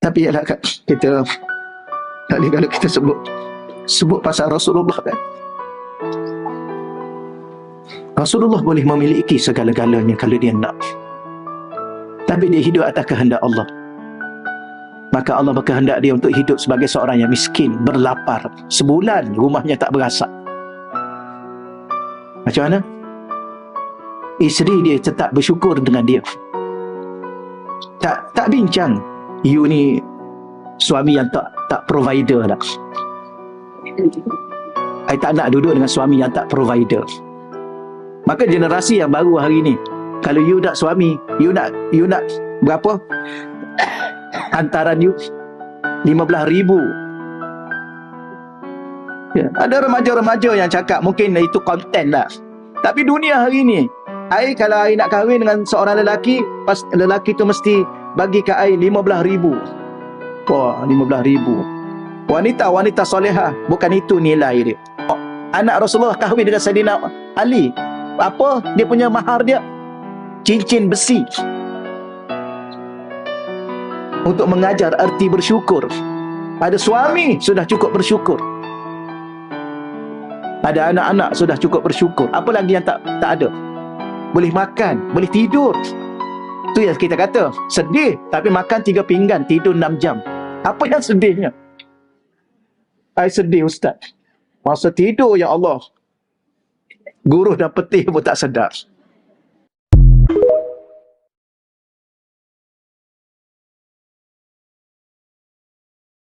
Tapi ialah kan, kita kalau kita sebut pasal Rasulullah kan, Rasulullah boleh memiliki segala-galanya kalau dia nak. Tapi dia hidup atas kehendak Allah. Maka Allah berkehendak dia untuk hidup sebagai seorang yang miskin, berlapar. Sebulan rumahnya tak berasap. Macam mana? Isteri dia tetap bersyukur dengan dia. Tak bincang, you ni suami yang tak provider lah. I tak nak duduk dengan suami yang tak provider. Maka generasi yang baru hari ni, kalau you nak suami, you nak berapa? Antaran you 15,000. Ya, ada remaja-remaja yang cakap mungkin itu konten lah. Tapi dunia hari ni, kalau I nak kahwin dengan seorang lelaki, lelaki tu mesti bagi ke I 15,000. Wah, 15,000. Wanita solehah, bukan itu nilai dia. Anak Rasulullah kahwin dengan Saidina Ali. Apa dia punya mahar dia? Cincin besi. Untuk mengajar erti bersyukur. Ada suami sudah cukup bersyukur. Ada anak-anak sudah cukup bersyukur. Apa lagi yang tak ada? Boleh makan, boleh tidur. Tu yang kita kata sedih, tapi makan 3 pinggan, tidur 6 jam. Apa yang sedihnya? I sedih Ustaz. Masa tidur, ya Allah, guruh dan petih pun tak sedar.